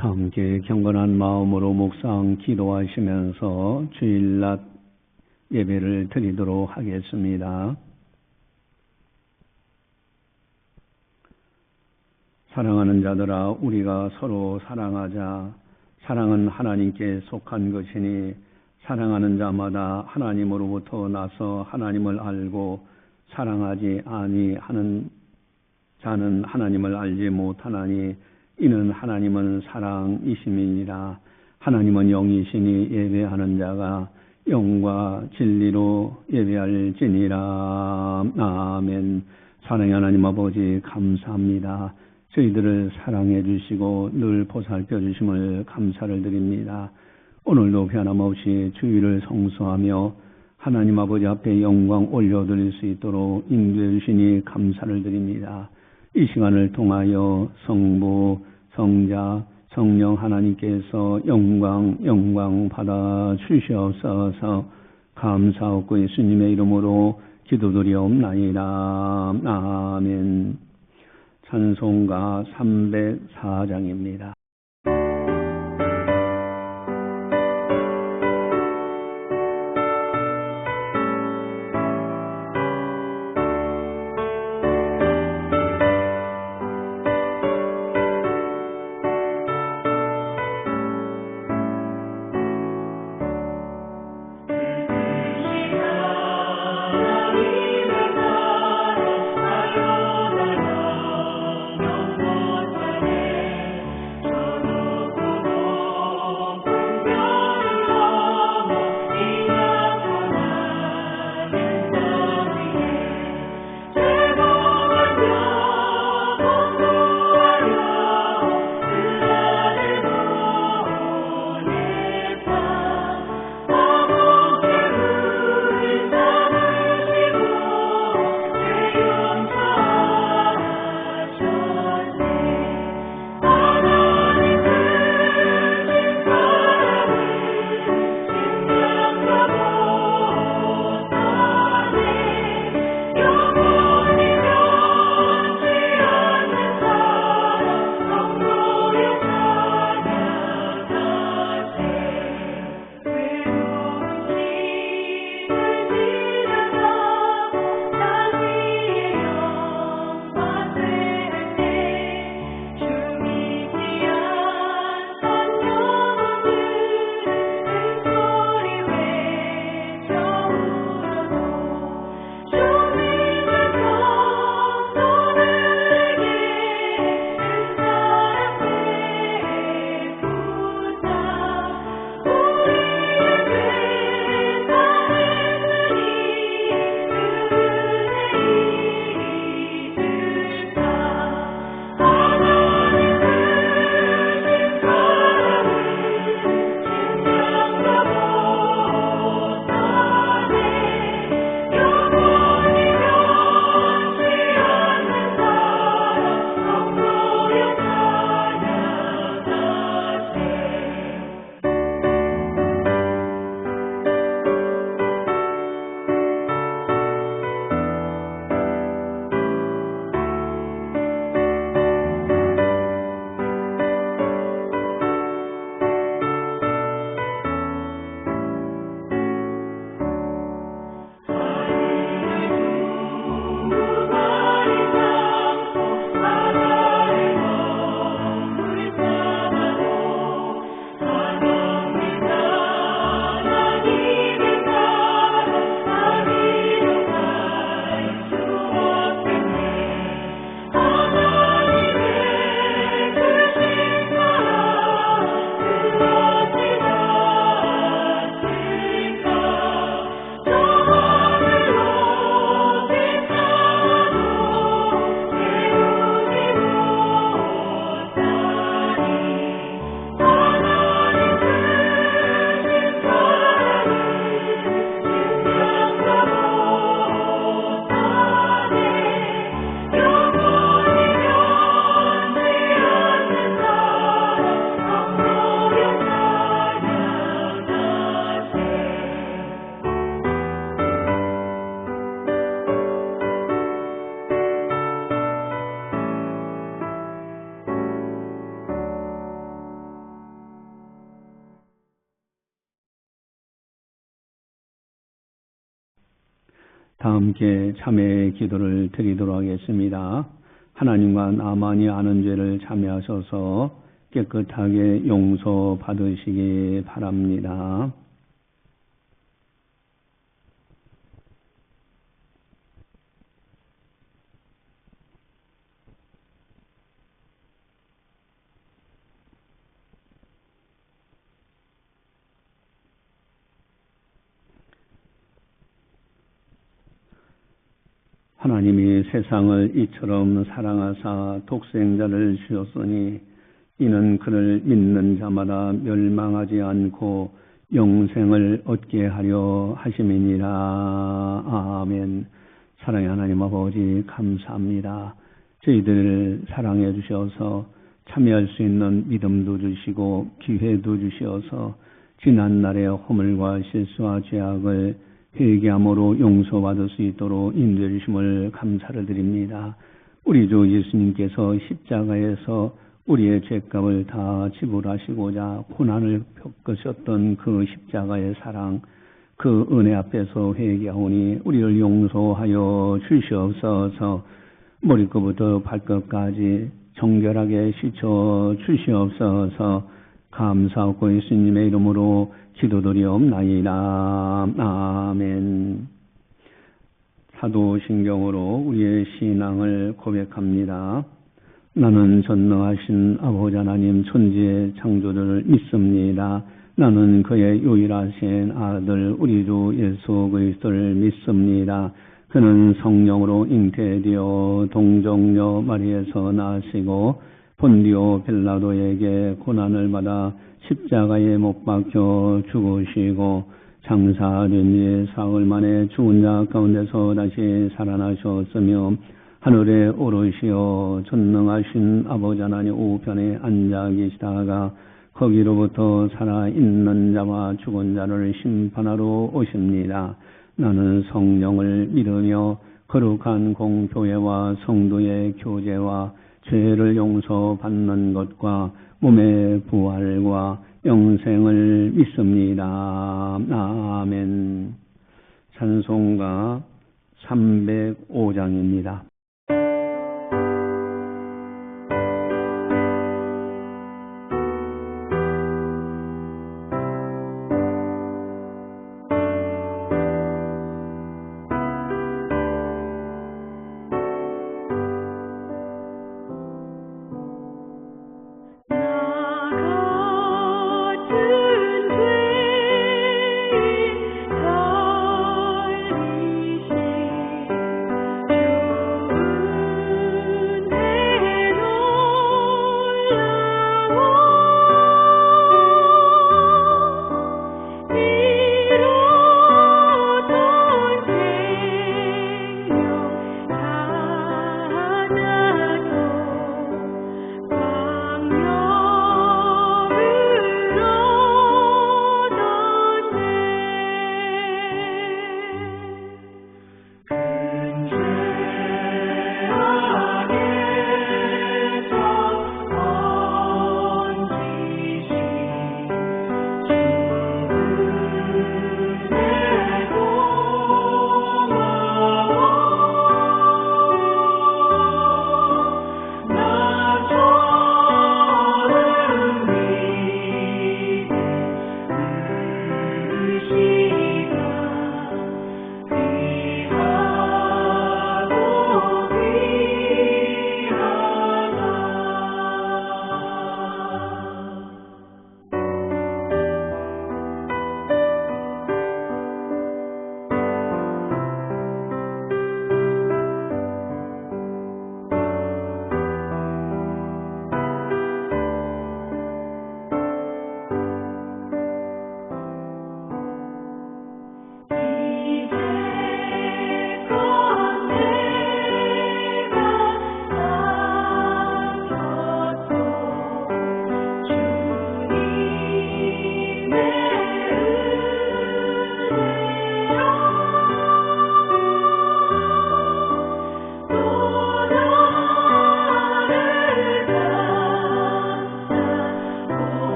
다 함께 경건한 마음으로 묵상 기도하시면서 주일낮 예배를 드리도록 하겠습니다. 사랑하는 자들아, 우리가 서로 사랑하자. 사랑은 하나님께 속한 것이니 사랑하는 자마다 하나님으로부터 나서 하나님을 알고 사랑하지 아니하는 자는 하나님을 알지 못하나니 이는 하나님은 사랑이심이니라. 하나님은 영이시니 예배하는 자가 영과 진리로 예배할지니라. 아멘. 사랑의 하나님 아버지, 감사합니다. 저희들을 사랑해 주시고 늘 보살펴 주심을 감사를 드립니다. 오늘도 변함없이 주일을 성수하며 하나님 아버지 앞에 영광 올려드릴 수 있도록 인도해 주시니 감사를 드립니다. 이 시간을 통하여 성부, 성자, 성령 하나님께서 영광 받아 주시옵소서. 감사하고 예수님의 이름으로 기도드리옵나이다. 아멘. 찬송가 304장입니다. 주 다 함께 참회의 기도를 드리도록 하겠습니다. 하나님과 나만이 아는 죄를 참회하셔서 깨끗하게 용서받으시기 바랍니다. 하나님이 세상을 이처럼 사랑하사 독생자를 주셨으니 이는 그를 믿는 자마다 멸망하지 않고 영생을 얻게 하려 하심이니라. 아멘. 사랑의 하나님 아버지 감사합니다. 저희들을 사랑해 주셔서 참여할 수 있는 믿음도 주시고 기회도 주셔서 지난날의 허물과 실수와 죄악을 회개함으로 용서받을 수 있도록 인도해 주심을 감사를 드립니다. 우리 주 예수님께서 십자가에서 우리의 죄값을 다 지불하시고자 고난을 겪으셨던 그 십자가의 사랑, 그 은혜 앞에서 회개하오니 우리를 용서하여 주시옵소서. 머리끝부터 발끝까지 정결하게 씻어 주시옵소서. 감사하고 예수님의 이름으로 기도드리옵나이다. 아멘. 사도신경으로 우리의 신앙을 고백합니다. 나는 전능하신 아버지 하나님 천지의 창조주를 믿습니다. 나는 그의 유일하신 아들 우리 주 예수 그리스도를 믿습니다. 그는 성령으로 잉태되어 동정녀 마리에서 나시고 본디오 빌라도에게 고난을 받아 십자가에 못 박혀 죽으시고 장사된 뒤에 사흘 만에 죽은 자 가운데서 다시 살아나셨으며 하늘에 오르시어 전능하신 아버지 하나님 우편에 앉아 계시다가 거기로부터 살아있는 자와 죽은 자를 심판하러 오십니다. 나는 성령을 믿으며 거룩한 공교회와 성도의 교제와 죄를 용서받는 것과 몸의 부활과 영생을 믿습니다. 아멘. 찬송가 305장입니다. 주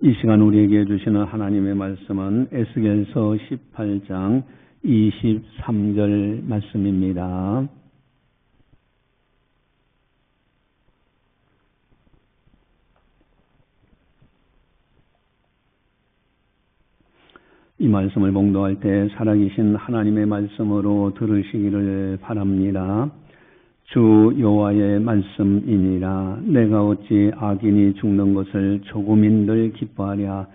이 시간 우리에게 주시는 하나님의 말씀은 에스겔서 18장 23절 말씀입니다. 이 말씀을 봉독할 때 살아계신 하나님의 말씀으로 들으시기를 바랍니다. 주 여호와의 말씀이니라. 내가 어찌 악인이 죽는 것을 조금인들 기뻐하랴.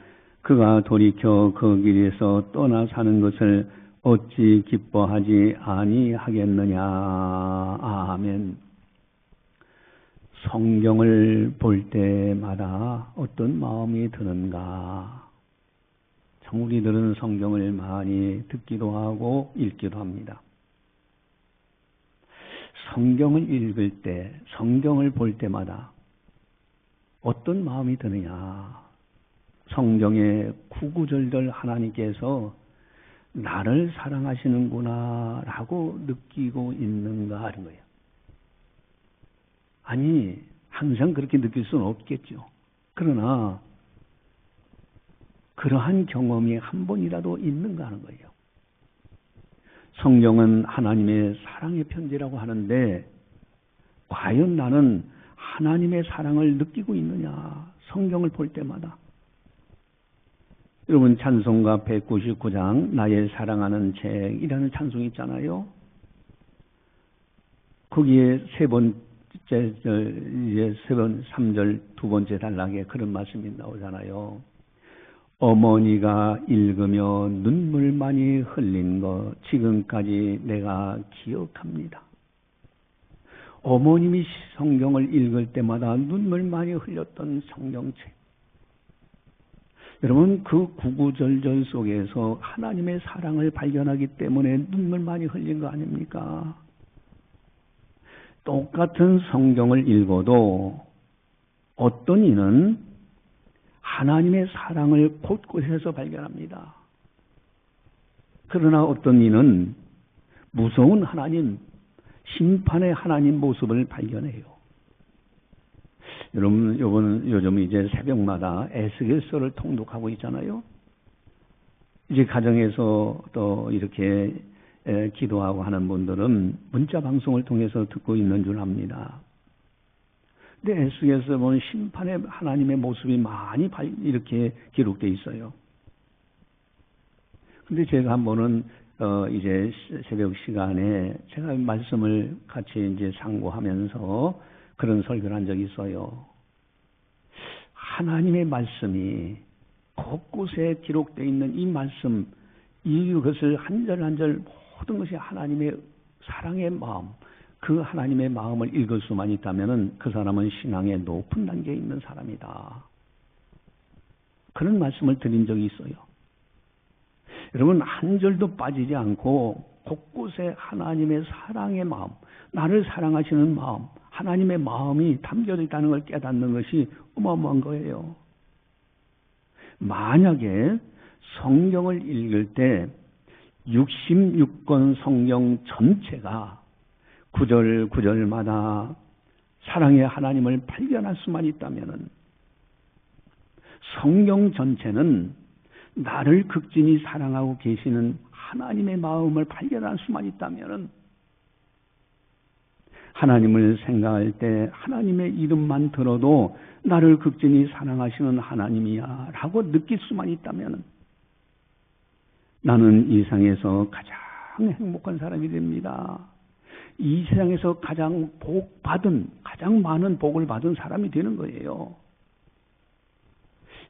그가 돌이켜 그 길에서 떠나 사는 것을 어찌 기뻐하지 아니하겠느냐. 아멘. 성경을 볼 때마다 어떤 마음이 드는가. 참 우리들은 성경을 많이 듣기도 하고 읽기도 합니다. 성경을 읽을 때, 성경을 볼 때마다 어떤 마음이 드느냐. 성경의 구구절절 하나님께서 나를 사랑하시는구나 라고 느끼고 있는가 하는 거예요. 아니, 항상 그렇게 느낄 수는 없겠죠. 그러나 그러한 경험이 한 번이라도 있는가 하는 거예요. 성경은 하나님의 사랑의 편지라고 하는데 과연 나는 하나님의 사랑을 느끼고 있느냐. 성경을 볼 때마다. 여러분 찬송가 199장 나의 사랑하는 책이라는 찬송이 있잖아요. 거기에 세 번째 3절 두 번째 단락에 그런 말씀이 나오잖아요. 어머니가 읽으며 눈물 많이 흘린 것 지금까지 내가 기억합니다. 어머님이 성경을 읽을 때마다 눈물 많이 흘렸던 성경책. 여러분 그 구구절절 속에서 하나님의 사랑을 발견하기 때문에 눈물 많이 흘린 거 아닙니까? 똑같은 성경을 읽어도 어떤 이는 하나님의 사랑을 곳곳에서 발견합니다. 그러나 어떤 이는 무서운 하나님, 심판의 하나님 모습을 발견해요. 여러분, 요즘 이제 새벽마다 에스겔서를 통독하고 있잖아요. 이제 가정에서 또 이렇게 기도하고 하는 분들은 문자 방송을 통해서 듣고 있는 줄 압니다. 근데 에스겔서 보면 심판의 하나님의 모습이 많이 이렇게 기록되어 있어요. 근데 제가 한 번은 이제 새벽 시간에 제가 말씀을 같이 이제 상고하면서 그런 설교를 한 적이 있어요. 하나님의 말씀이 곳곳에 기록되어 있는 이 말씀, 이것을 한 절 한 절 모든 것이 하나님의 사랑의 마음, 그 하나님의 마음을 읽을 수만 있다면 그 사람은 신앙의 높은 단계에 있는 사람이다. 그런 말씀을 드린 적이 있어요. 여러분 한 절도 빠지지 않고 곳곳에 하나님의 사랑의 마음, 나를 사랑하시는 마음, 하나님의 마음이 담겨져 있다는 걸 깨닫는 것이 어마어마한 거예요. 만약에 성경을 읽을 때 66권 성경 전체가 구절마다 사랑의 하나님을 발견할 수만 있다면 성경 전체는 나를 극진히 사랑하고 계시는 하나님의 마음을 발견할 수만 있다면 하나님을 생각할 때 하나님의 이름만 들어도 나를 극진히 사랑하시는 하나님이야 라고 느낄 수만 있다면 나는 이 세상에서 가장 행복한 사람이 됩니다. 이 세상에서 가장 가장 많은 복을 받은 사람이 되는 거예요.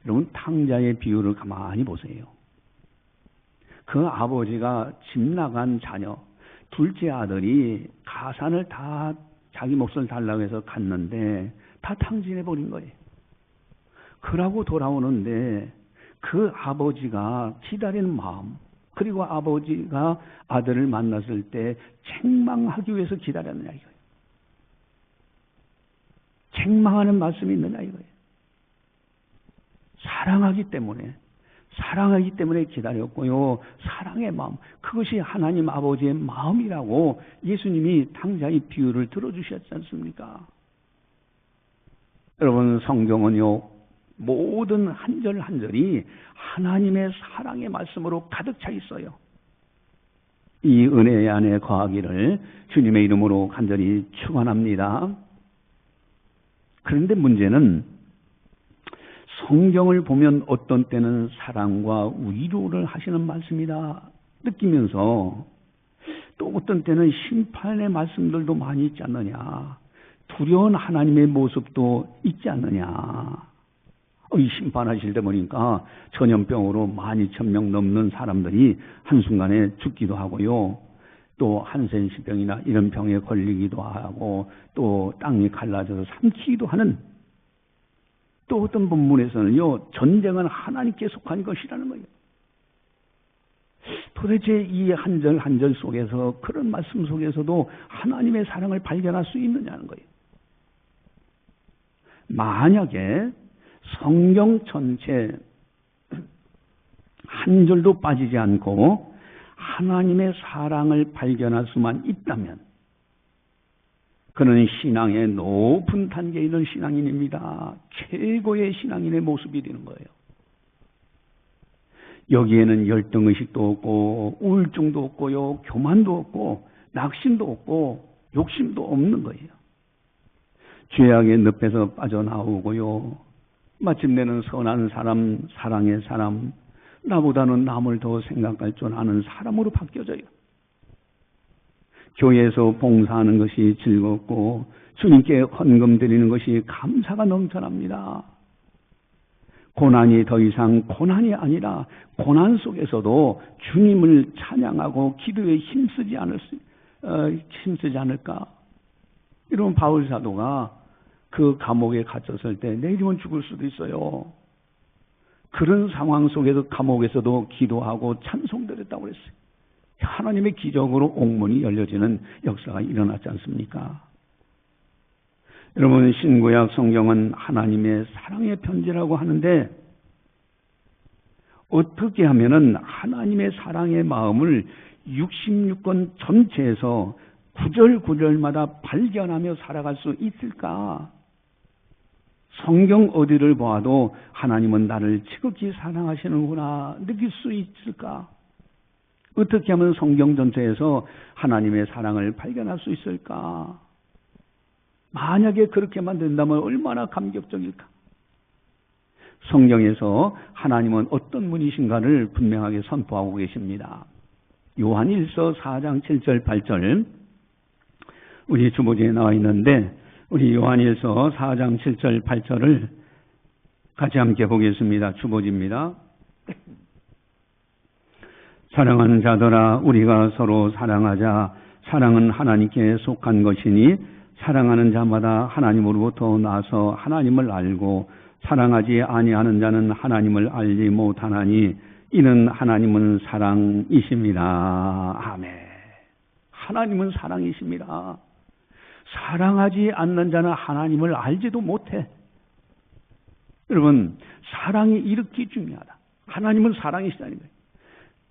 여러분 탕자의 비유를 가만히 보세요. 그 아버지가 집 나간 자녀, 둘째 아들이 가산을 다 자기 몫을 달라고 해서 갔는데 다 탕진해버린 거예요. 그러고 돌아오는데 그 아버지가 기다리는 마음, 그리고 아버지가 아들을 만났을 때 책망하기 위해서 기다렸느냐 이거예요. 책망하는 말씀이 있느냐 이거예요. 사랑하기 때문에 기다렸고요. 사랑의 마음, 그것이 하나님 아버지의 마음이라고 예수님이 탕자의 비유를 들어주셨지 않습니까? 여러분 성경은요 모든 한 절 한 절이 하나님의 사랑의 말씀으로 가득 차 있어요. 이 은혜 안에 거하기를 주님의 이름으로 간절히 축원합니다. 그런데 문제는 성경을 보면 어떤 때는 사랑과 위로를 하시는 말씀이다 느끼면서 또 어떤 때는 심판의 말씀들도 많이 있지 않느냐, 두려운 하나님의 모습도 있지 않느냐. 이 심판하실 때 보니까 전염병으로 12,000명 넘는 사람들이 한순간에 죽기도 하고요. 또 한센시병이나 이런 병에 걸리기도 하고 또 땅이 갈라져서 삼키기도 하는, 또 어떤 본문에서는요, 전쟁은 하나님께 속한 것이라는 거예요. 도대체 이 한 절 한 절 속에서, 그런 말씀 속에서도 하나님의 사랑을 발견할 수 있느냐는 거예요. 만약에 성경 전체 한 절도 빠지지 않고 하나님의 사랑을 발견할 수만 있다면 그는 신앙의 높은 단계에 있는 신앙인입니다. 최고의 신앙인의 모습이 되는 거예요. 여기에는 열등의식도 없고 우울증도 없고요, 교만도 없고 낙심도 없고 욕심도 없는 거예요. 죄악의 늪에서 빠져나오고요, 마침내는 선한 사람, 사랑의 사람, 나보다는 남을 더 생각할 줄 아는 사람으로 바뀌어져요. 교회에서 봉사하는 것이 즐겁고 주님께 헌금 드리는 것이 감사가 넘쳐납니다. 고난이 더 이상 고난이 아니라 고난 속에서도 주님을 찬양하고 기도에 힘쓰지 않을까. 이런 바울 사도가 그 감옥에 갇혔을 때 내일이면 죽을 수도 있어요. 그런 상황 속에서 감옥에서도 기도하고 찬송드렸다고 그랬어요. 하나님의 기적으로 옥문이 열려지는 역사가 일어났지 않습니까? 여러분, 신구약 성경은 하나님의 사랑의 편지라고 하는데 어떻게 하면은 하나님의 사랑의 마음을 66권 전체에서 구절 구절마다 발견하며 살아갈 수 있을까? 성경 어디를 보아도 하나님은 나를 지극히 사랑하시는구나 느낄 수 있을까? 어떻게 하면 성경 전체에서 하나님의 사랑을 발견할 수 있을까? 만약에 그렇게만 된다면 얼마나 감격적일까? 성경에서 하나님은 어떤 분이신가를 분명하게 선포하고 계십니다. 요한일서 4장 7절 8절 우리 주보지에 나와 있는데, 우리 요한일서 4장 7절 8절을 같이 함께 보겠습니다. 주보지입니다. 사랑하는 자들아, 우리가 서로 사랑하자. 사랑은 하나님께 속한 것이니 사랑하는 자마다 하나님으로부터 나서 하나님을 알고 사랑하지 아니하는 자는 하나님을 알지 못하나니 이는 하나님은 사랑이십니다. 아멘. 하나님은 사랑이십니다. 사랑하지 않는 자는 하나님을 알지도 못해. 여러분, 사랑이 이렇게 중요하다. 하나님은 사랑이시다는 거예요.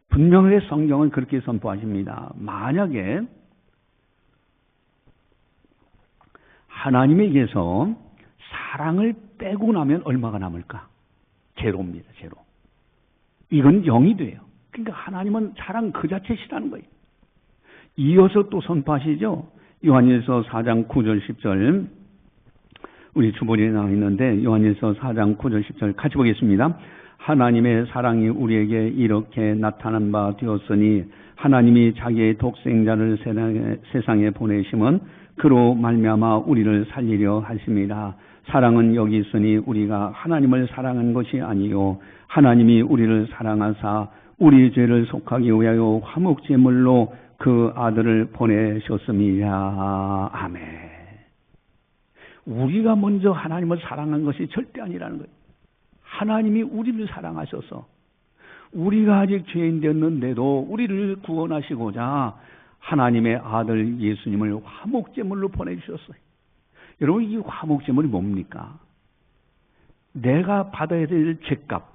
분명하게 성경은 그렇게 선포하십니다. 만약에 하나님에게서 사랑을 빼고 나면 얼마가 남을까? 제로입니다. 제로. 이건 0이 돼요. 그러니까 하나님은 사랑 그 자체시라는 거예요. 이어서 또 선포하시죠. 요한일서 4장 9절 10절 우리 주보리에 나와 있는데, 요한일서 4장 9절 10절 같이 보겠습니다. 하나님의 사랑이 우리에게 이렇게 나타난 바 되었으니 하나님이 자기의 독생자를 세상에 보내심은 그로 말미암아 우리를 살리려 하심이라. 사랑은 여기 있으니 우리가 하나님을 사랑한 것이 아니요 하나님이 우리를 사랑하사 우리 죄를 속하기 위하여 화목제물로 그 아들을 보내셨음이야. 아멘. 우리가 먼저 하나님을 사랑한 것이 절대 아니라는 거예요. 하나님이 우리를 사랑하셔서 우리가 아직 죄인 되었는데도 우리를 구원하시고자 하나님의 아들 예수님을 화목제물로 보내주셨어요. 여러분, 이 화목제물이 뭡니까? 내가 받아야 될 죄값,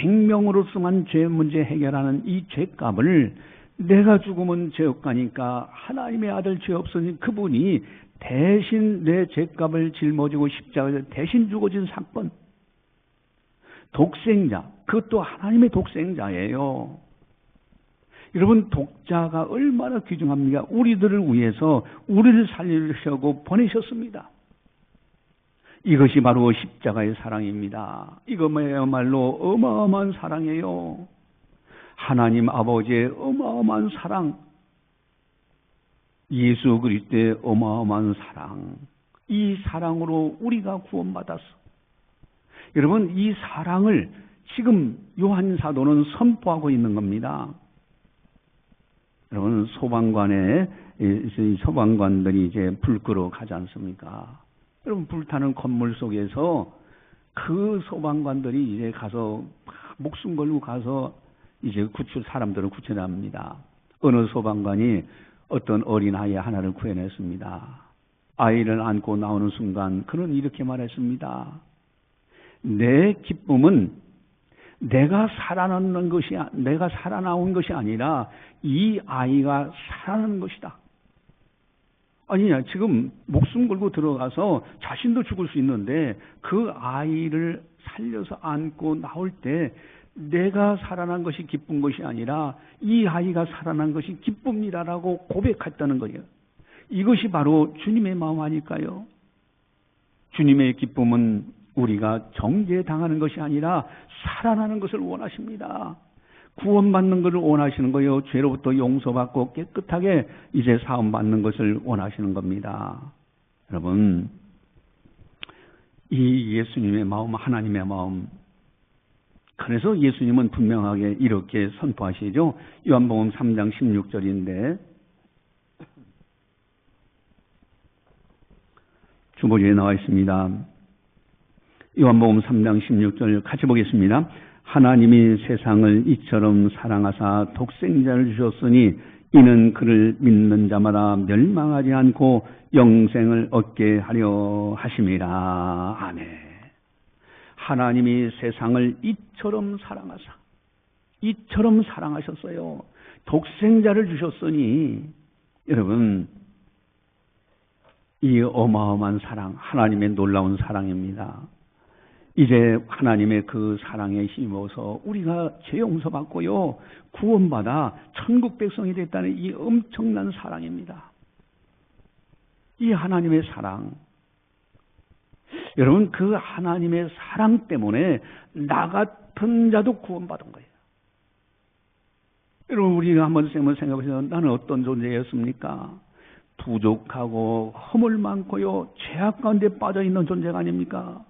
생명으로서만 죄 문제 해결하는 이 죄값을 내가 죽으면 죄 없가니까 하나님의 아들 죄 없으니 그분이 대신 내 죄값을 짊어지고 십자가에 대신 죽어진 사건, 독생자, 그것도 하나님의 독생자예요. 여러분, 독자가 얼마나 귀중합니까? 우리들을 위해서 우리를 살리려고 보내셨습니다. 이것이 바로 십자가의 사랑입니다. 이거야말로 어마어마한 사랑이에요. 하나님 아버지의 어마어마한 사랑, 예수 그리스도의 어마어마한 사랑, 이 사랑으로 우리가 구원받았어. 여러분, 이 사랑을 지금 요한 사도는 선포하고 있는 겁니다. 여러분, 소방관들이 이제 불 끄러 가지 않습니까? 여러분, 불타는 건물 속에서 그 소방관들이 이제 가서 목숨 걸고 가서 이제 사람들을 구출합니다. 어느 소방관이 어떤 어린 아이 하나를 구해냈습니다. 아이를 안고 나오는 순간 그는 이렇게 말했습니다. 내 기쁨은 내가 살아나온 것이 아니라 이 아이가 살아나는 것이다. 아니야, 지금 목숨 걸고 들어가서 자신도 죽을 수 있는데 그 아이를 살려서 안고 나올 때 내가 살아난 것이 기쁜 것이 아니라 이 아이가 살아난 것이 기쁨이라고 고백했다는 거예요. 이것이 바로 주님의 마음 아닐까요? 주님의 기쁨은 우리가 정죄당하는 것이 아니라 살아나는 것을 원하십니다. 구원받는 것을 원하시는 거예요. 죄로부터 용서받고 깨끗하게 이제 사함받는 것을 원하시는 겁니다. 여러분, 이 예수님의 마음, 하나님의 마음, 그래서 예수님은 분명하게 이렇게 선포하시죠. 요한복음 3장 16절인데 주보지에 나와 있습니다. 요한복음 3장 16절 같이 보겠습니다. 하나님이 세상을 이처럼 사랑하사 독생자를 주셨으니 이는 그를 믿는 자마다 멸망하지 않고 영생을 얻게 하려 하심이라. 아멘. 하나님이 세상을 이처럼 사랑하셨어요. 독생자를 주셨으니 여러분, 이 어마어마한 사랑, 하나님의 놀라운 사랑입니다. 이제 하나님의 그 사랑에 힘입어서 우리가 죄 용서받고요, 구원받아 천국 백성이 됐다는 이 엄청난 사랑입니다. 이 하나님의 사랑, 여러분, 그 하나님의 사랑 때문에 나 같은 자도 구원받은 거예요. 여러분, 우리가 한번 생각해보세요. 나는 어떤 존재였습니까? 부족하고 허물 많고요, 죄악 가운데 빠져있는 존재가 아닙니까?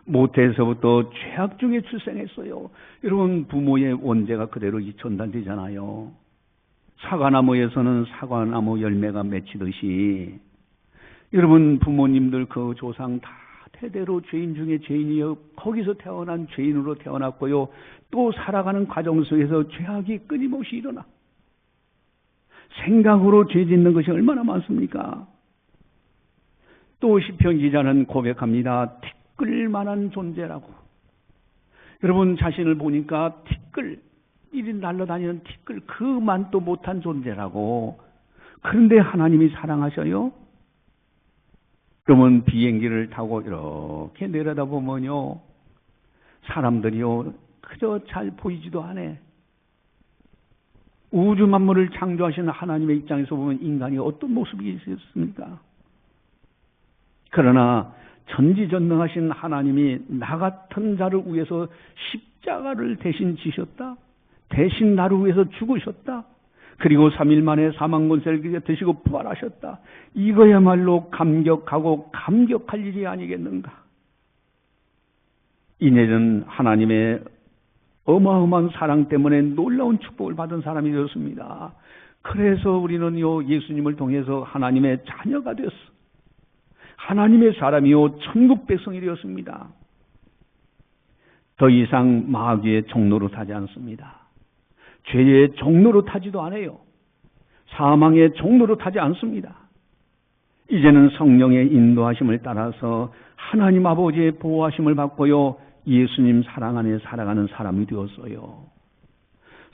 모태에서부터 죄악 중에 출생했어요. 여러분, 부모의 원죄가 그대로 전달되잖아요. 사과나무에서는 사과나무 열매가 맺히듯이 여러분, 부모님들 그 조상 다 대대로 죄인 중에 죄인이요, 거기서 태어난 죄인으로 태어났고요, 또 살아가는 과정 속에서 죄악이 끊임없이 일어나. 생각으로 죄 짓는 것이 얼마나 많습니까? 또 시편 기자는 고백합니다. 티끌만한 존재라고. 여러분, 자신을 보니까 티끌, 이리 날아다니는 티끌, 그만도 못한 존재라고. 그런데 하나님이 사랑하셔요? 그러면 비행기를 타고 이렇게 내려다보면요, 사람들이요, 그저 잘 보이지도 않아. 우주 만물을 창조하시는 하나님의 입장에서 보면 인간이 어떤 모습이 있었습니까? 그러나 전지전능하신 하나님이 나 같은 자를 위해서 십자가를 대신 지셨다. 대신 나를 위해서 죽으셨다. 그리고 3일 만에 사망 권세를 드시고 부활하셨다. 이거야말로 감격하고 감격할 일이 아니겠는가. 이내는 하나님의 어마어마한 사랑 때문에 놀라운 축복을 받은 사람이 되었습니다. 그래서 우리는요, 예수님을 통해서 하나님의 자녀가 되었어. 하나님의 사람이요, 천국 백성이 되었습니다. 더 이상 마귀의 종로로 타지 않습니다. 죄의 종로로 타지도 않아요. 사망의 종로로 타지 않습니다. 이제는 성령의 인도하심을 따라서 하나님 아버지의 보호하심을 받고요, 예수님 사랑 안에 살아가는 사람이 되었어요.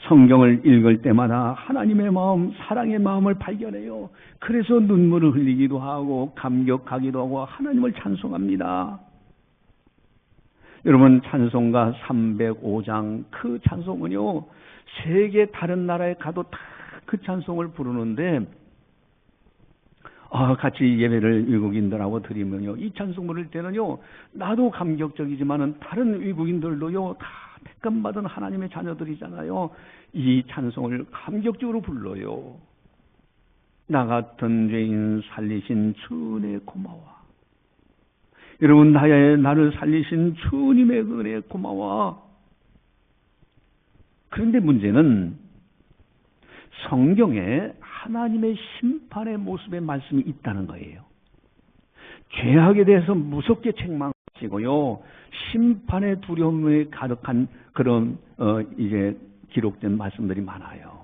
성경을 읽을 때마다 하나님의 마음, 사랑의 마음을 발견해요. 그래서 눈물을 흘리기도 하고 감격하기도 하고 하나님을 찬송합니다. 여러분, 찬송가 305장 그 찬송은요, 세계 다른 나라에 가도 다 그 찬송을 부르는데, 같이 예배를 외국인들하고 드리면요, 이 찬송 부를 때는요, 나도 감격적이지만은 다른 외국인들도요, 다 택감받은 하나님의 자녀들이잖아요. 이 찬송을 감격적으로 불러요. 나 같은 죄인 살리신 주님의 고마워. 여러분, 나를 살리신 주님의 은혜 고마워. 그런데 문제는 성경에 하나님의 심판의 모습의 말씀이 있다는 거예요. 죄악에 대해서 무섭게 책망하시고요, 심판의 두려움에 가득한 그런 이제 기록된 말씀들이 많아요.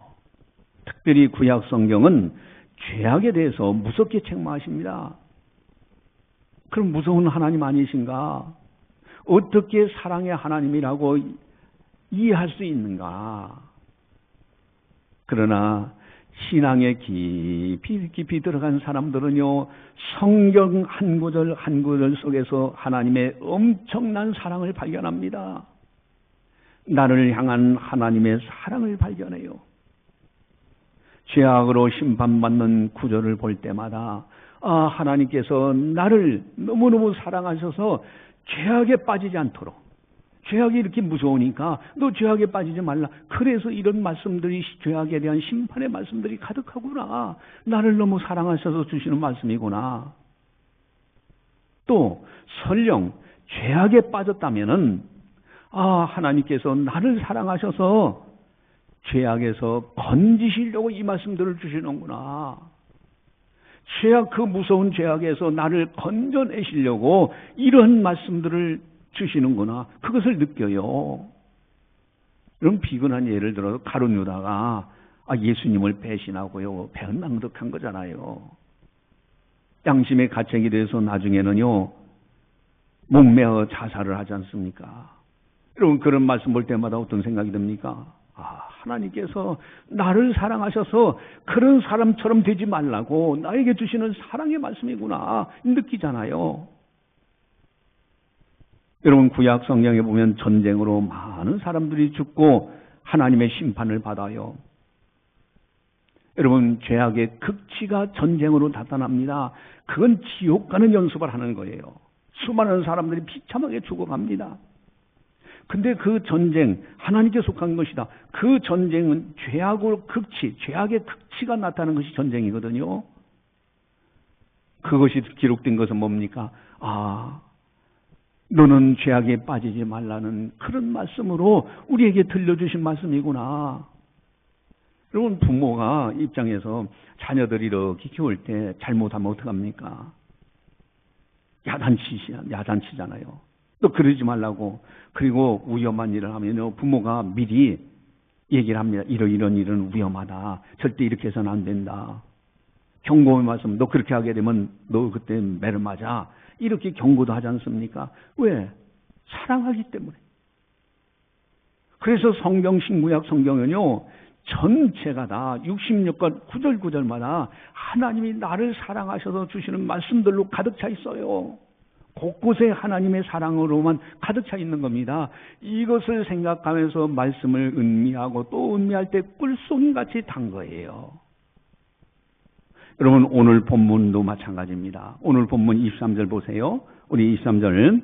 특별히 구약 성경은 죄악에 대해서 무섭게 책망하십니다. 그럼 무서운 하나님 아니신가? 어떻게 사랑의 하나님이라고 이해할 수 있는가? 그러나 신앙에 깊이 들어간 사람들은요, 성경 한 구절 한 구절 속에서 하나님의 엄청난 사랑을 발견합니다. 나를 향한 하나님의 사랑을 발견해요. 죄악으로 심판받는 구절을 볼 때마다 하나님께서 나를 너무너무 사랑하셔서 죄악에 빠지지 않도록, 죄악이 이렇게 무서우니까 너 죄악에 빠지지 말라. 그래서 이런 말씀들이, 죄악에 대한 심판의 말씀들이 가득하구나. 나를 너무 사랑하셔서 주시는 말씀이구나. 또 설령 죄악에 빠졌다면은 하나님께서 나를 사랑하셔서 죄악에서 건지시려고 이 말씀들을 주시는구나. 죄악, 그 무서운 죄악에서 나를 건져내시려고 이런 말씀들을 주시는구나. 그것을 느껴요. 이런 비근한 예를 들어서 가룟 유다가 예수님을 배신하고요, 배은망덕한 거잖아요. 양심의 가책이 돼서 나중에는요, 목매어 자살을 하지 않습니까? 여러분, 그런 말씀 볼 때마다 어떤 생각이 듭니까? 하나님께서 나를 사랑하셔서 그런 사람처럼 되지 말라고 나에게 주시는 사랑의 말씀이구나 느끼잖아요. 여러분, 구약 성경에 보면 전쟁으로 많은 사람들이 죽고 하나님의 심판을 받아요. 여러분, 죄악의 극치가 전쟁으로 나타납니다. 그건 지옥 가는 연습을 하는 거예요. 수많은 사람들이 비참하게 죽어갑니다. 근데 그 전쟁, 하나님께 속한 것이다. 그 전쟁은 죄악의 극치가 나타나는 것이 전쟁이거든요. 그것이 기록된 것은 뭡니까? 너는 죄악에 빠지지 말라는 그런 말씀으로 우리에게 들려주신 말씀이구나. 여러분, 부모가 입장에서 자녀들이 이렇게 키울 때 잘못하면 어떡합니까? 야단치잖아요. 또 그러지 말라고. 그리고 위험한 일을 하면 부모가 미리 얘기를 합니다. 이런 일은 위험하다. 절대 이렇게 해서는 안 된다. 경고의 말씀, 너 그렇게 하게 되면 너 그때 매를 맞아. 이렇게 경고도 하지 않습니까? 왜? 사랑하기 때문에. 그래서 성경, 신구약 성경은요, 전체가 다 66권 구절마다 하나님이 나를 사랑하셔서 주시는 말씀들로 가득 차 있어요. 곳곳에 하나님의 사랑으로만 가득 차 있는 겁니다. 이것을 생각하면서 말씀을 음미하고 또 음미할 때 꿀송이같이 단 거예요. 여러분, 오늘 본문도 마찬가지입니다. 오늘 본문 23절 보세요. 우리 23절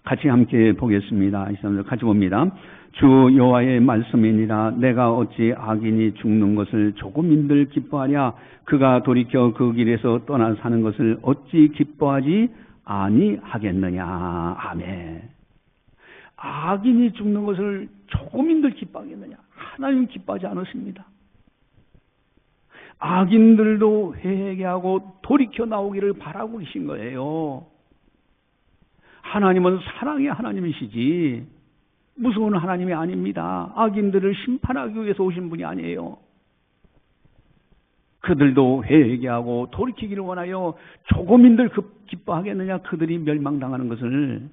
같이 함께 보겠습니다. 23절 같이 봅니다. 주 여호와의 말씀이니라. 내가 어찌 악인이 죽는 것을 조금인들 기뻐하랴. 그가 돌이켜 그 길에서 떠나 사는 것을 어찌 기뻐하지 아니하겠느냐. 아멘. 악인이 죽는 것을 조금인들 기뻐하겠느냐. 하나님 기뻐하지 않으십니다. 악인들도 회개하고 돌이켜 나오기를 바라고 계신 거예요. 하나님은 사랑의 하나님이시지 무서운 하나님이 아닙니다. 악인들을 심판하기 위해서 오신 분이 아니에요. 그들도 회개하고 돌이키기를 원하여 조금인들 기뻐하겠느냐. 그들이 멸망당하는 것을.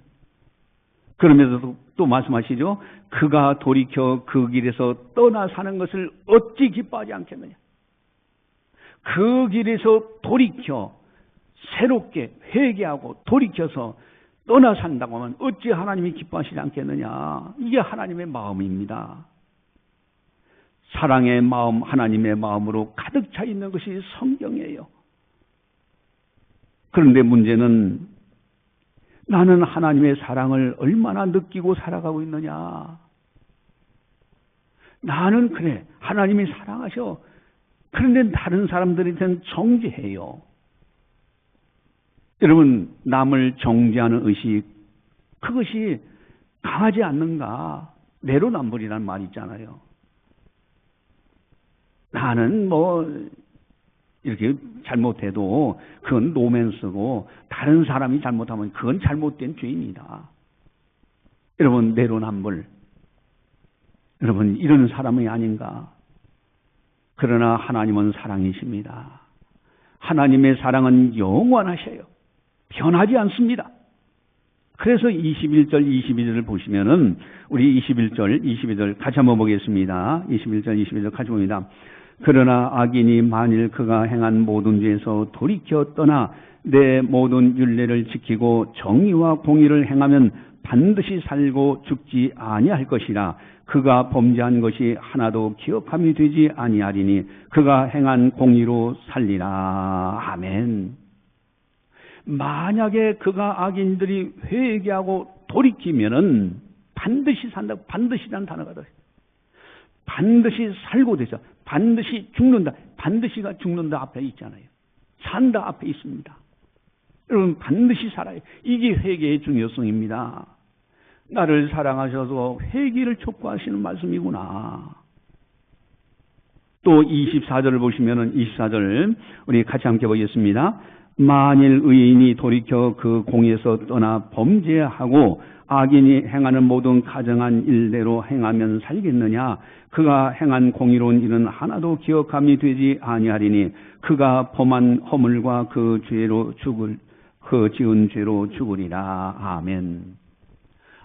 그러면서도 또 말씀하시죠. 그가 돌이켜 그 길에서 떠나 사는 것을 어찌 기뻐하지 않겠느냐. 그 길에서 돌이켜 새롭게 회개하고 돌이켜서 떠나 산다고 하면 어찌 하나님이 기뻐하시지 않겠느냐. 이게 하나님의 마음입니다. 사랑의 마음, 하나님의 마음으로 가득 차 있는 것이 성경이에요. 그런데 문제는 나는 하나님의 사랑을 얼마나 느끼고 살아가고 있느냐. 나는 그래, 하나님이 사랑하셔. 그런데 다른 사람들한테는 정죄해요. 여러분, 남을 정죄하는 의식, 그것이 강하지 않는가? 내로남불이라는 말이 있잖아요. 나는 이렇게 잘못해도 그건 로맨스고, 다른 사람이 잘못하면 그건 잘못된 죄입니다. 여러분, 내로남불. 여러분, 이런 사람이 아닌가? 그러나 하나님은 사랑이십니다. 하나님의 사랑은 영원하셔요. 변하지 않습니다. 그래서 21절, 22절을 보시면은, 우리 21절, 22절 같이 한번 보겠습니다. 21절, 22절 같이 봅니다. 그러나 악인이 만일 그가 행한 모든 죄에서 돌이켜 떠나 내 모든 율례를 지키고 정의와 공의를 행하면 반드시 살고 죽지 아니할 것이라. 그가 범죄한 것이 하나도 기억함이 되지 아니하리니 그가 행한 공의로 살리라. 아멘. 만약에 그가 악인들이 회개하고 돌이키면은 반드시 산다고, 반드시라는 단어가 들어요. 반드시 살고 되죠. 반드시 죽는다. 반드시가 죽는다 앞에 있잖아요. 산다 앞에 있습니다. 여러분, 반드시 살아요. 이게 회개의 중요성입니다. 나를 사랑하셔서 회개를 촉구하시는 말씀이구나. 또 24절을 보시면은 24절 우리 같이 함께 보겠습니다. 만일 의인이 돌이켜 그 공에서 떠나 범죄하고 악인이 행하는 모든 가정한 일대로 행하면 살겠느냐? 그가 행한 공의로운 일은 하나도 기억함이 되지 아니하리니 그가 범한 허물과 그 지은 죄로 죽으리라. 아멘.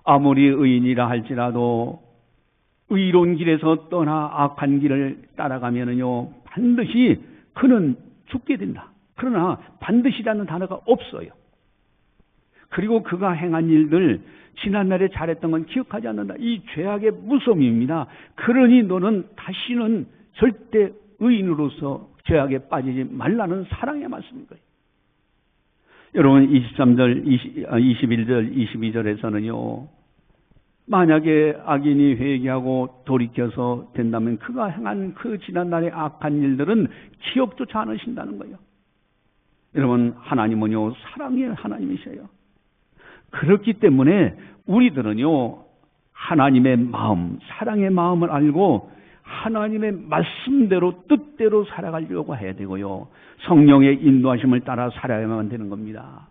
아무리 의인이라 할지라도 의로운 길에서 떠나 악한 길을 따라가면은요, 반드시 그는 죽게 된다. 그러나 반드시라는 단어가 없어요. 그리고 그가 행한 일들, 지난날에 잘했던 건 기억하지 않는다. 이 죄악의 무서움입니다. 그러니 너는 다시는 절대 의인으로서 죄악에 빠지지 말라는 사랑의 말씀인 거예요. 여러분, 23절, 21절, 22절에서는요, 만약에 악인이 회개하고 돌이켜서 된다면 그가 행한 그 지난날의 악한 일들은 기억조차 않으신다는 거예요. 여러분, 하나님은요, 사랑의 하나님이셔요. 그렇기 때문에 우리들은요, 하나님의 마음, 사랑의 마음을 알고 하나님의 말씀대로 뜻대로 살아가려고 해야 되고요, 성령의 인도하심을 따라 살아야만 되는 겁니다.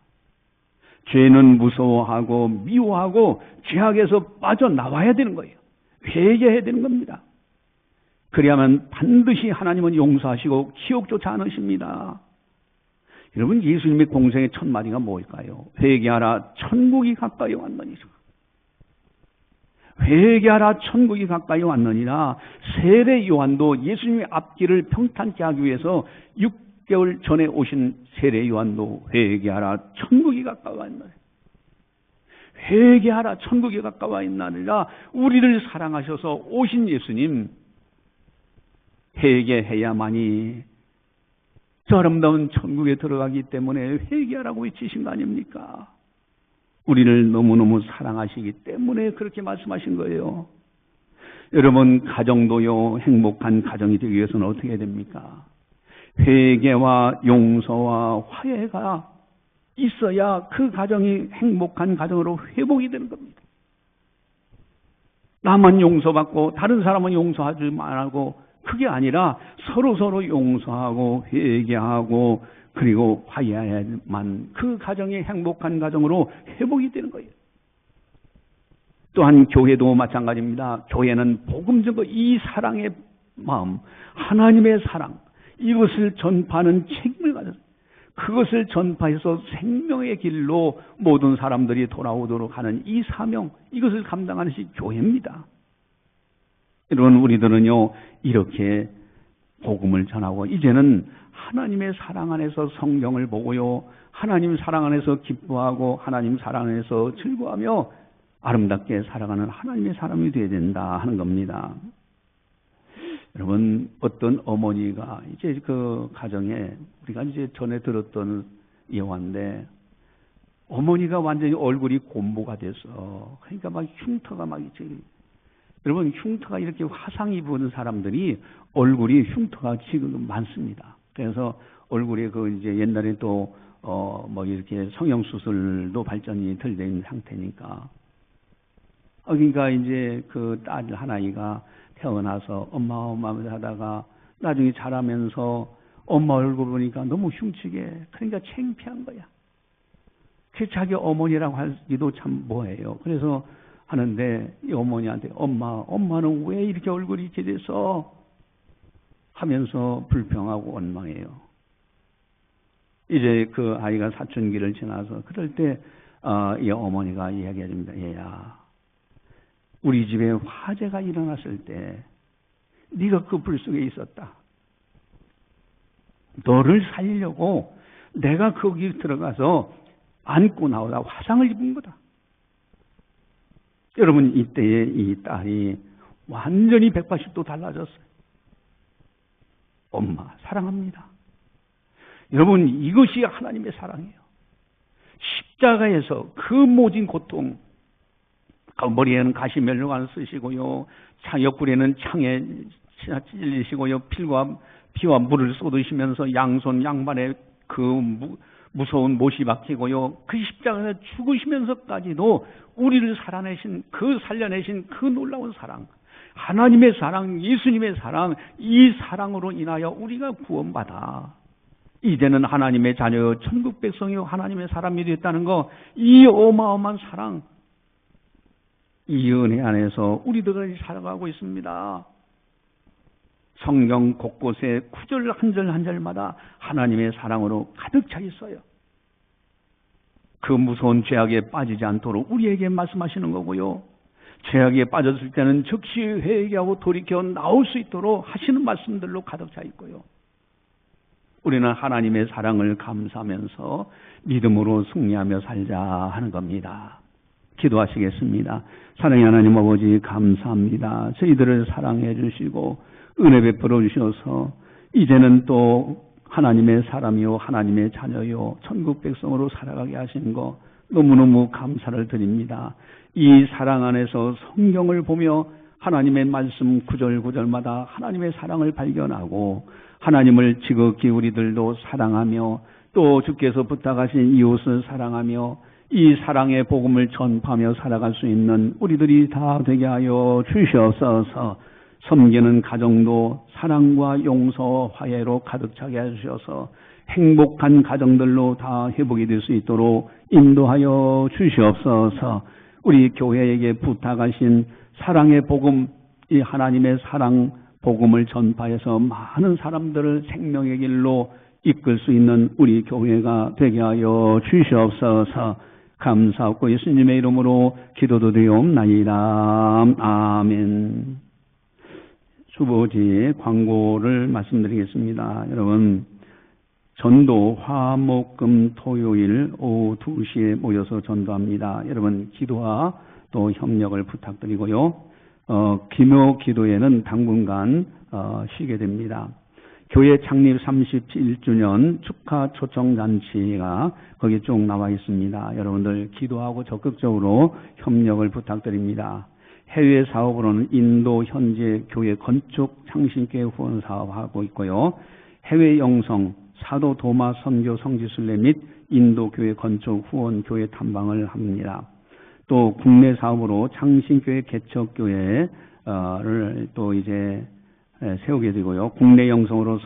죄는 무서워하고 미워하고 죄악에서 빠져나와야 되는 거예요. 회개해야 되는 겁니다. 그래야만 반드시 하나님은 용서하시고 기억조차 않으십니다. 여러분, 예수님의 공생의 첫 마디가 뭘까요? 회개하라, 천국이 가까이 왔느니라. 회개하라, 천국이 가까이 왔느니라. 세례 요한도 예수님의 앞길을 평탄케 하기 위해서 6개월 전에 오신 세례 요한도 회개하라, 천국이 가까이 왔느니라. 회개하라, 천국이 가까이 왔느니라. 우리를 사랑하셔서 오신 예수님, 회개해야만이 저 아름다운 천국에 들어가기 때문에 회개하라고 외치신 거 아닙니까? 우리를 너무너무 사랑하시기 때문에 그렇게 말씀하신 거예요. 여러분, 가정도요, 행복한 가정이 되기 위해서는 어떻게 해야 됩니까? 회개와 용서와 화해가 있어야 그 가정이 행복한 가정으로 회복이 되는 겁니다. 나만 용서받고 다른 사람은 용서하지 말고, 그게 아니라 서로 용서하고 회개하고 그리고 화해해야만 그 가정이 행복한 가정으로 회복이 되는 거예요. 또한 교회도 마찬가지입니다. 교회는 복음 전거 이 사랑의 마음, 하나님의 사랑, 이것을 전파하는 책임을 가졌어요. 그것을 전파해서 생명의 길로 모든 사람들이 돌아오도록 하는 이 사명, 이것을 감당하는 것이 교회입니다. 여러분, 우리들은요, 이렇게 복음을 전하고 이제는 하나님의 사랑 안에서 성경을 보고요. 하나님 사랑 안에서 기뻐하고 하나님 사랑 안에서 즐거워하며 아름답게 살아가는 하나님의 사람이 되어야 된다 하는 겁니다. 여러분, 어떤 어머니가 이제 그 가정에 우리가 이제 전에 들었던 예화인데 어머니가 완전히 얼굴이 곰보가 돼서 그러니까 막 흉터가 막 있지. 여러분, 흉터가 이렇게 화상 입은 사람들이 얼굴이 흉터가 지금 많습니다. 그래서 얼굴에 그 이제 옛날에 또 뭐 이렇게 성형수술도 발전이 덜 된 상태니까. 그러니까 이제 그 딸 하나이가 태어나서 엄마 하다가 나중에 자라면서 엄마 얼굴 보니까 너무 흉측해. 그러니까 창피한 거야. 그 자기 어머니라고 하기도 참 뭐해요. 그래서 하는데 이 어머니한테 엄마는 왜 이렇게 얼굴이 이렇게 돼서 하면서 불평하고 원망해요. 이제 그 아이가 사춘기를 지나서 그럴 때 이 어머니가 이야기해 줍니다. 얘야, 우리 집에 화재가 일어났을 때 네가 그 불 속에 있었다. 너를 살리려고 내가 거기 들어가서 안고 나오다 화상을 입은 거다. 여러분, 이때에 이 딸이 완전히 180도 달라졌어요. 엄마 사랑합니다. 여러분, 이것이 하나님의 사랑이에요. 십자가에서 그 모진 고통, 머리에는 가시면류관을 쓰시고요, 옆구리에는 창에 찔리시고요, 피와 물을 쏟으시면서 양손 양발에 그 무서운 못이 박히고요, 그 십자가에서 죽으시면서까지도 우리를 살려내신 그 놀라운 사랑, 하나님의 사랑, 예수님의 사랑, 이 사랑으로 인하여 우리가 구원받아 이제는 하나님의 자녀요, 천국 백성이요, 하나님의 사람이 됐다는 거, 이 어마어마한 사랑, 이 은혜 안에서 우리들은 살아가고 있습니다. 성경 곳곳에 구절 한 절 한 절마다 하나님의 사랑으로 가득 차 있어요. 그 무서운 죄악에 빠지지 않도록 우리에게 말씀하시는 거고요. 죄악에 빠졌을 때는 즉시 회개하고 돌이켜 나올 수 있도록 하시는 말씀들로 가득 차 있고요. 우리는 하나님의 사랑을 감사하면서 믿음으로 승리하며 살자 하는 겁니다. 기도하시겠습니다. 사랑의 하나님 아버지, 감사합니다. 저희들을 사랑해 주시고 은혜 베풀어 주셔서 이제는 또 하나님의 사람이요, 하나님의 자녀요, 천국 백성으로 살아가게 하신 거 너무너무 감사를 드립니다. 이 사랑 안에서 성경을 보며 하나님의 말씀 구절구절마다 하나님의 사랑을 발견하고 하나님을 지극히 우리들도 사랑하며 또 주께서 부탁하신 이웃을 사랑하며 이 사랑의 복음을 전파하며 살아갈 수 있는 우리들이 다 되게 하여 주시옵소서. 섬기는 가정도 사랑과 용서, 화해로 가득 차게 해주셔서 행복한 가정들로 다 회복이 될 수 있도록 인도하여 주시옵소서. 우리 교회에게 부탁하신 사랑의 복음, 이 하나님의 사랑 복음을 전파해서 많은 사람들을 생명의 길로 이끌 수 있는 우리 교회가 되게 하여 주시옵소서. 감사하고 예수님의 이름으로 기도드리옵나이다. 아멘. 수보지 광고를 말씀드리겠습니다. 여러분, 전도 화목금 토요일 오후 2시에 모여서 전도합니다. 여러분, 기도와 또 협력을 부탁드리고요. 기묘 기도회는 당분간 쉬게 됩니다. 교회 창립 31주년 축하 초청잔치가 거기 쭉 나와 있습니다. 여러분들 기도하고 적극적으로 협력을 부탁드립니다. 해외 사업으로는 인도 현재 교회 건축 창신교회 후원 사업하고 있고요. 해외 영성 사도 도마 선교 성지순례 및 인도 교회 건축 후원 교회 탐방을 합니다. 또 국내 사업으로 창신교회 개척교회를 또 이제 세우게 되고요. 국내 영성으로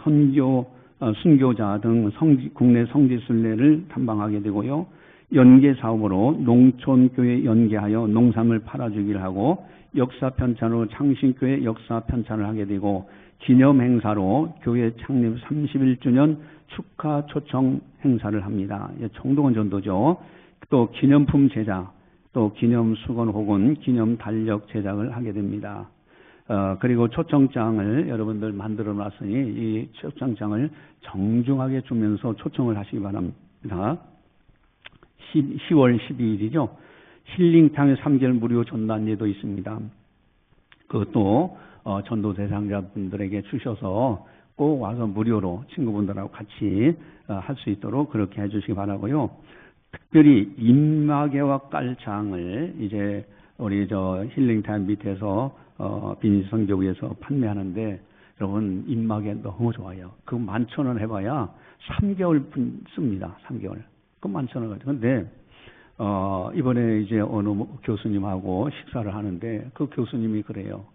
순교자 등 국내 성지순례를 탐방하게 되고요. 연계 사업으로 농촌교회 연계하여 농산물 팔아주기를 하고 역사 편찬으로 창신교회 역사 편찬을 하게 되고 기념 행사로 교회 창립 31주년 축하 초청 행사를 합니다. 총동원 전도죠. 또 기념품 제작, 또 기념 수건 혹은 기념 달력 제작을 하게 됩니다. 그리고 초청장을 여러분들 만들어 놨으니 이 초청장을 정중하게 주면서 초청을 하시기 바랍니다. 10월 12일이죠. 힐링탕 3개월 무료 전단지도 있습니다. 그것도 전도 대상자분들에게 주셔서 꼭 와서 무료로 친구분들하고 같이 할 수 있도록 그렇게 해주시기 바라고요. 특별히 입마개와 깔창을 이제 우리 힐링타임 밑에서 비즈니스 성교구에서 판매하는데 여러분 입마개 너무 좋아요. 그 11,000원 해봐야 3개월 씁니다. 3개월. 그 11,000원 가지고. 근데 이번에 이제 어느 교수님하고 식사를 하는데 그 교수님이 그래요.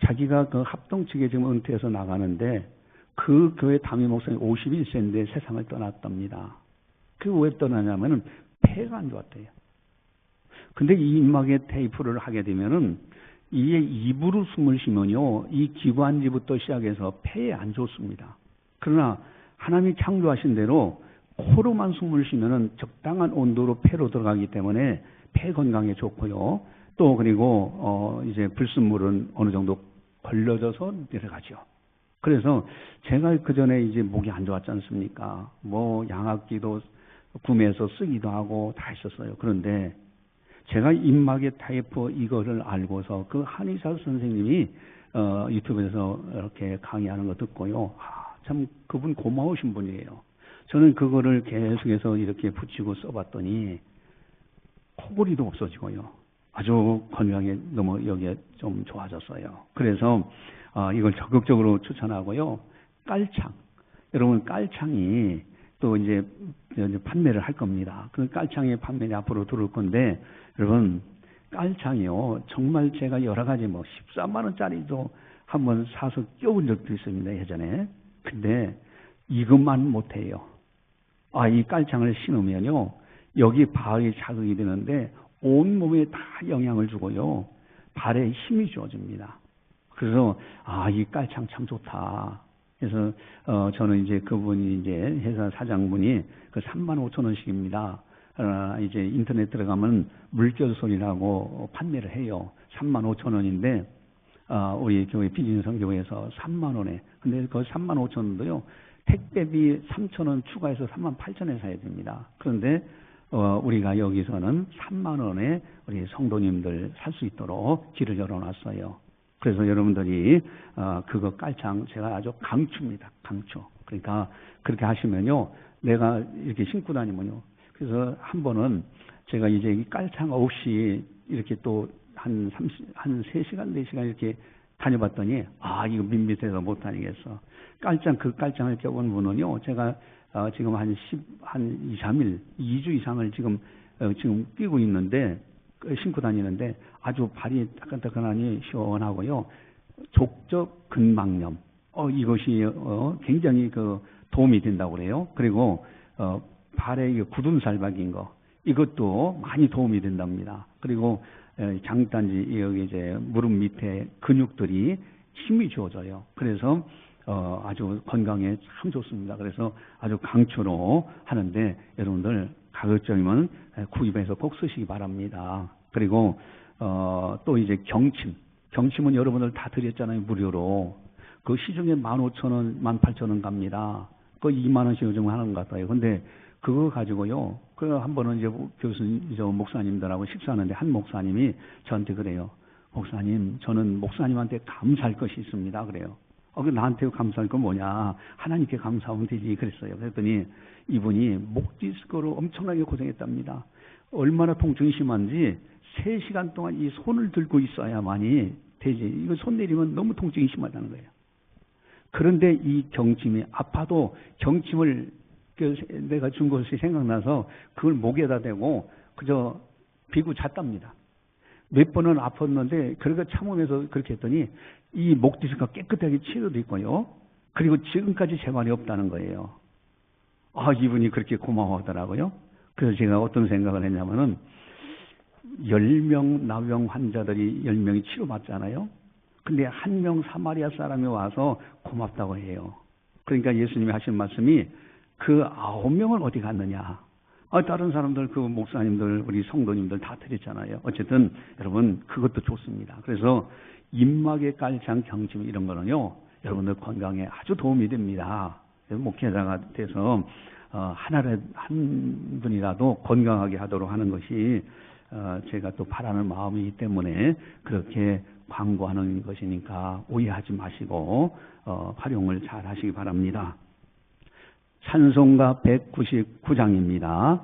자기가 그 합동 측에 지금 은퇴해서 나가는데 그 교회 담임 목사님 51세인데 세상을 떠났답니다. 그 왜 떠나냐면은 폐가 안 좋았대요. 근데 이 입막에 테이프를 하게 되면은 이게 입으로 숨을 쉬면요, 이 기관지부터 시작해서 폐에 안 좋습니다. 그러나 하나님이 창조하신 대로 코로만 숨을 쉬면은 적당한 온도로 폐로 들어가기 때문에 폐 건강에 좋고요. 또 그리고 이제 불순물은 어느 정도 걸러져서 내려가죠. 그래서 제가 그 전에 이제 목이 안 좋았지 않습니까? 뭐 양압기도 구매해서 쓰기도 하고 다 했었어요. 그런데 제가 입마개 테이프 이거를 알고서 그 한의사 선생님이 유튜브에서 이렇게 강의하는 거 듣고요. 참 그분 고마우신 분이에요. 저는 그거를 계속해서 이렇게 붙이고 써봤더니 코골이도 없어지고요. 아주 건강에 너무 여기에 좀 좋아졌어요. 그래서 이걸 적극적으로 추천하고요. 깔창. 여러분 깔창이 또 이제 판매를 할 겁니다. 그 깔창의 판매가 앞으로 들어올 건데 여러분 깔창이요. 정말 제가 여러 가지 13만 원짜리도 한번 사서 껴본 적도 있습니다. 예전에. 근데 이것만 못해요. 이 깔창을 신으면요. 여기 발이 자극이 되는데 온몸에 다 영향을 주고요. 발에 힘이 주어집니다. 그래서 이 깔창 참 좋다. 그래서 저는 이제 그분이 이제 회사 사장분이 그 35,000원씩입니다. 이제 인터넷 들어가면 물결 소리라고 판매를 해요. 35,000원인데 우리 교회 비즈니스 성교회에서 3만 원에. 근데 그 35,000원도요. 택배비 3,000원 추가해서 38,000원에 사야 됩니다. 그런데 우리가 여기서는 3만 원에 우리 성도님들 살 수 있도록 길을 열어놨어요. 그래서 여러분들이 그거 깔창 제가 아주 강추입니다. 강추. 그러니까 그렇게 하시면요. 내가 이렇게 신고 다니면요. 그래서 한 번은 제가 이제 이 깔창 없이 이렇게 또 한 3시간, 4시간 이렇게 다녀봤더니 이거 밋밋해서 못 다니겠어. 그 깔창을 껴본 분은요. 제가 지금 한 2, 3일, 2주 이상을 지금 끼고 있는데 신고 다니는데 아주 발이 따끈따끈하니 시원하고요. 족적 근막염. 이것이 굉장히 도움이 된다고 그래요. 그리고 발에 굳은살 박인 거 이것도 많이 도움이 된답니다. 그리고 장단지 여기 이제 무릎 밑에 근육들이 힘이 주어져요. 그래서 아주 건강에 참 좋습니다. 그래서 아주 강추로 하는데 여러분들 가급적이면 구입해서 꼭 쓰시기 바랍니다. 그리고 또 이제 경침은 여러분들 다 드렸잖아요. 무료로. 그 시중에 15,000원, 18,000원 갑니다. 그 2만 원씩 요즘 하는 것 같아요. 근데 그거 가지고요. 한 번은 이제 목사님들하고 식사하는데 한 목사님이 저한테 그래요. 목사님, 저는 목사님한테 감사할 것이 있습니다. 그래요. 나한테 감사할 건 뭐냐? 하나님께 감사하면 되지. 그랬어요. 그랬더니 이분이 목 디스크로 엄청나게 고생했답니다. 얼마나 통증이 심한지 3시간 동안 이 손을 들고 있어야만이 되지. 이거 손 내리면 너무 통증이 심하다는 거예요. 그런데 이 경침이 아파도 경침을 내가 준 것이 생각나서 그걸 목에다 대고 그저 비고 잤답니다. 몇 번은 아팠는데 그렇게 참으면서 그렇게 했더니 이 목 디스크가 깨끗하게 치료됐고요. 그리고 지금까지 재발이 없다는 거예요. 이분이 그렇게 고마워하더라고요. 그래서 제가 어떤 생각을 했냐면은 10명 나병 환자들이 10명이 치료받잖아요. 근데 한 명 사마리아 사람이 와서 고맙다고 해요. 그러니까 예수님이 하신 말씀이 그 9명은 어디 갔느냐? 다른 사람들, 그 목사님들, 우리 성도님들 다 드렸잖아요. 어쨌든 여러분 그것도 좋습니다. 그래서 입막에 깔창 경침 이런 거는요, 여러분들 건강에 아주 도움이 됩니다. 목회자가 돼서 한 분이라도 건강하게 하도록 하는 것이 제가 또 바라는 마음이기 때문에 그렇게 광고하는 것이니까 오해하지 마시고 활용을 잘 하시기 바랍니다. 찬송가 199장입니다.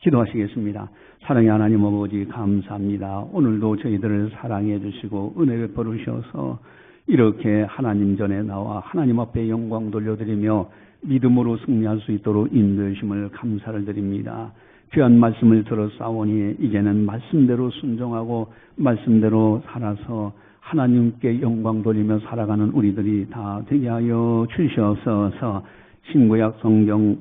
기도하시겠습니다. 사랑의 하나님 아버지 감사합니다. 오늘도 저희들을 사랑해 주시고 은혜 베풀어 주셔서 이렇게 하나님 전에 나와 하나님 앞에 영광 돌려드리며 믿음으로 승리할 수 있도록 인도해 주심을 감사를 드립니다. 귀한 말씀을 들었사오니 이제는 말씀대로 순종하고 말씀대로 살아서 하나님께 영광 돌리며 살아가는 우리들이 다 되게 하여 주시옵소서. 신구약 성경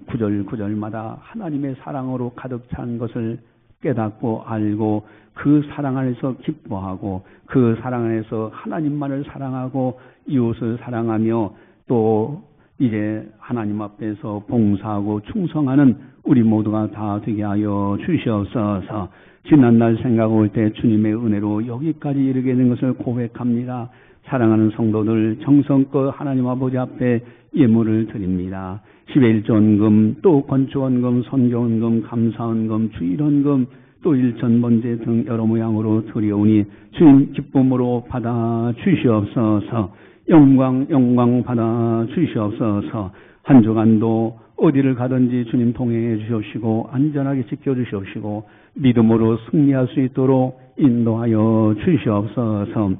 구절마다 하나님의 사랑으로 가득 찬 것을 깨닫고 알고 그 사랑 안에서 기뻐하고 그 사랑 안에서 하나님만을 사랑하고 이웃을 사랑하며 또 이제 하나님 앞에서 봉사하고 충성하는 우리 모두가 다 되게 하여 주시옵소서. 지난날 생각할 때 주님의 은혜로 여기까지 이르게 된 것을 고백합니다. 사랑하는 성도들 정성껏 하나님 아버지 앞에 예물을 드립니다. 11조원금, 또 건축원금, 선교원금, 감사원금, 주일원금, 또 일천번제 등 여러 모양으로 드려오니 주님 기쁨으로 받아 주시옵소서. 영광 받아 주시옵소서. 한 주간도 어디를 가든지 주님 동행해 주시옵시고 안전하게 지켜주시옵시고 믿음으로 승리할 수 있도록 인도하여 주시옵소서.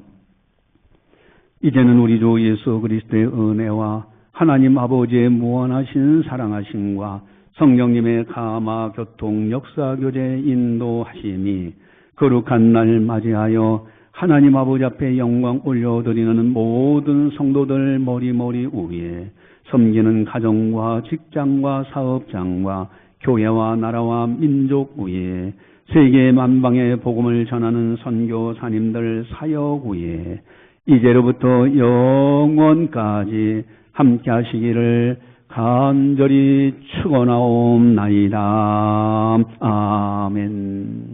이제는 우리 주 예수 그리스도의 은혜와 하나님 아버지의 무한하신 사랑하심과 성령님의 가마 교통 역사 교제 인도하심이 거룩한 날 맞이하여 하나님 아버지 앞에 영광 올려드리는 모든 성도들 머리머리 위에 섬기는 가정과 직장과 사업장과 교회와 나라와 민족 위에 세계 만방의 복음을 전하는 선교사님들 사역 위에 이제로부터 영원까지 함께 하시기를 간절히 축원하옵나이다. 아멘.